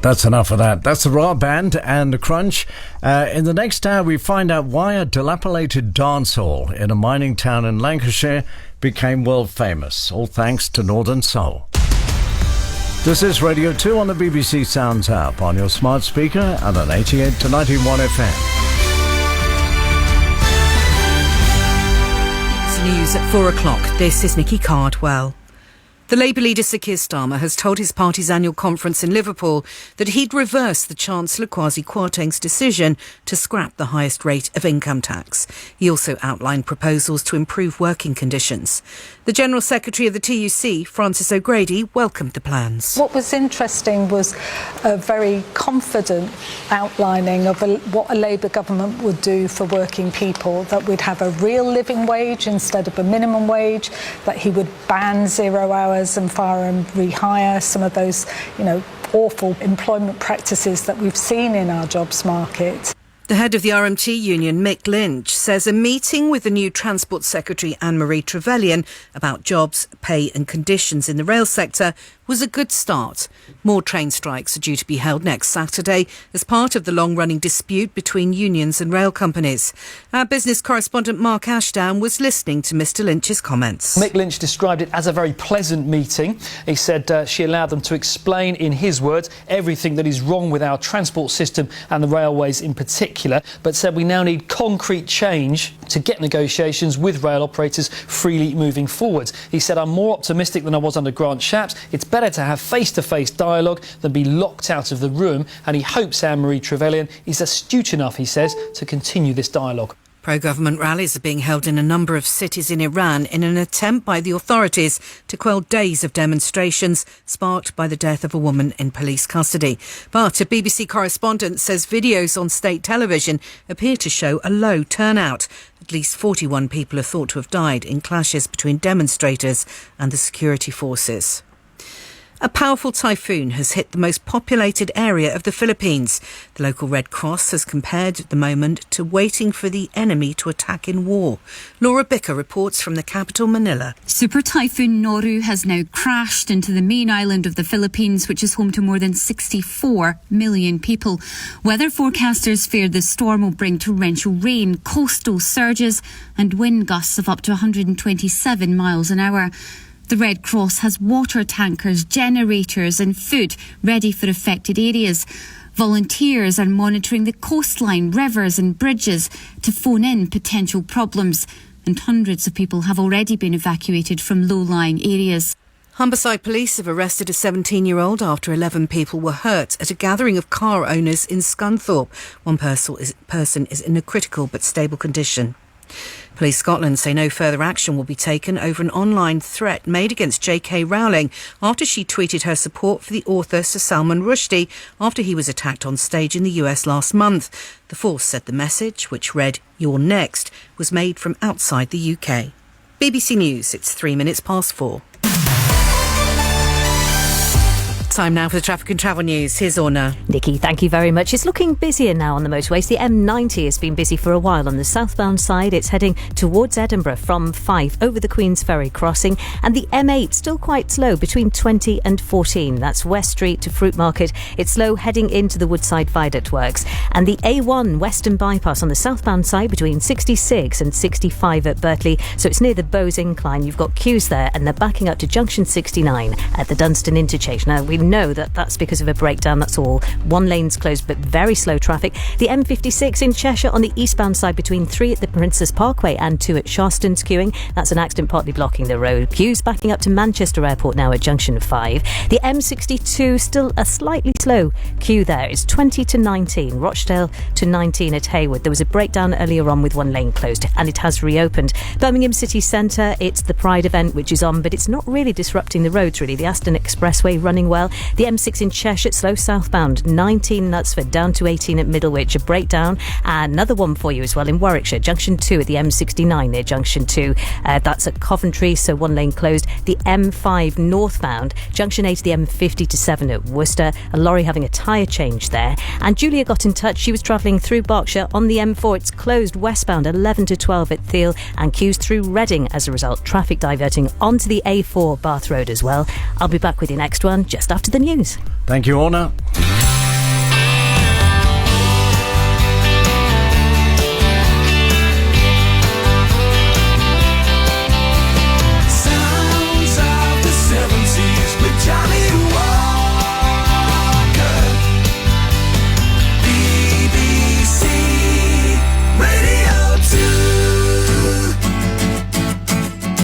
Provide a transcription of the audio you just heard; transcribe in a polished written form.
That's enough of that. That's the Raw Band and the Crunch. In the next hour, we find out why a dilapidated dance hall in a mining town in Lancashire became world famous, all thanks to Northern Soul. This is Radio 2 on the BBC Sounds app, on your smart speaker and on 88 to 91 FM. It's news at 4 o'clock. This is Nikki Cardwell. The Labour leader Sir Keir Starmer has told his party's annual conference in Liverpool that he'd reverse the Chancellor Kwasi Kwarteng's decision to scrap the highest rate of income tax. He also outlined proposals to improve working conditions. The General Secretary of the TUC, Frances O'Grady, welcomed the plans. What was interesting was a very confident outlining of what a Labour government would do for working people, that we'd have a real living wage instead of a minimum wage, that he would ban 0 hours and fire and rehire, some of those, awful employment practices that we've seen in our jobs market. The head of the RMT union, Mick Lynch, says a meeting with the new Transport Secretary Anne-Marie Trevelyan about jobs, pay and conditions in the rail sector was a good start. More train strikes are due to be held next Saturday as part of the long-running dispute between unions and rail companies. Our business correspondent Mark Ashdown was listening to Mr Lynch's comments. Mick Lynch described it as a very pleasant meeting. He said she allowed them to explain, in his words, everything that is wrong with our transport system and the railways in particular, but said we now need concrete change to get negotiations with rail operators freely moving forward. He said, I'm more optimistic than I was under Grant Shapps. It's better to have face-to-face dialogue than be locked out of the room, and he hopes Anne-Marie Trevelyan is astute enough, he says, to continue this dialogue. Pro-government rallies are being held in a number of cities in Iran in an attempt by the authorities to quell days of demonstrations sparked by the death of a woman in police custody. But a BBC correspondent says videos on state television appear to show a low turnout. At least 41 people are thought to have died in clashes between demonstrators and the security forces. A powerful typhoon has hit the most populated area of the Philippines. The local Red Cross has compared the moment to waiting for the enemy to attack in war. Laura Bicker reports from the capital, Manila. Super Typhoon Noru has now crashed into the main island of the Philippines, which is home to more than 64 million people. Weather forecasters fear the storm will bring torrential rain, coastal surges and wind gusts of up to 127 miles an hour. The Red Cross has water tankers, generators and food ready for affected areas. Volunteers are monitoring the coastline, rivers and bridges to phone in potential problems. And hundreds of people have already been evacuated from low-lying areas. Humberside police have arrested a 17-year-old after 11 people were hurt at a gathering of car owners in Scunthorpe. One person is in a critical but stable condition. Police Scotland say no further action will be taken over an online threat made against J.K. Rowling after she tweeted her support for the author Sir Salman Rushdie after he was attacked on stage in the US last month. The force said the message, which read, "You're next," was made from outside the UK. BBC News, it's 4:03. Time now for the traffic and travel news. Here's Orna. Nikki, thank you very much. It's looking busier now on the motorways. The M90 has been busy for a while on the southbound side. It's heading towards Edinburgh from Fife over the Queen's Ferry crossing. And the M8 still quite slow between 20 and 14. That's West Street to Fruit Market. It's slow heading into the Woodside Viaduct works. And the A1 Western Bypass on the southbound side between 66 and 65 at Berkeley. So it's near the Bowes Incline. You've got queues there and they're backing up to junction 69 at the Dunstan interchange. Now, we know that's because of a breakdown, that's all. One lane's closed but very slow traffic. The M56 in Cheshire on the eastbound side between 3 at the Princess Parkway and 2 at Sharston's queuing. That's an accident partly blocking the road. Queues backing up to Manchester Airport now at junction 5. The M62 still a slightly slow queue there. It's 20 to 19. Rochdale to 19 at Haywood. There was a breakdown earlier on with one lane closed and it has reopened. Birmingham City Centre, it's the Pride event which is on, but it's not really disrupting the roads really. The Aston Expressway running well. The M6 in Cheshire, slow southbound, 19 Knutsford down to 18 at Middlewich, a breakdown. And another one for you as well in Warwickshire, junction 2 at the M69 near junction 2. That's at Coventry, so one lane closed. The M5 northbound, junction 8 at the M50 to 7 at Worcester, a lorry having a tyre change there. And Julia got in touch. She was travelling through Berkshire on the M4. It's closed westbound 11 to 12 at Thiel and queues through Reading as a result. Traffic diverting onto the A4 Bath Road as well. I'll be back with your next one just after the news. Thank you, Orna.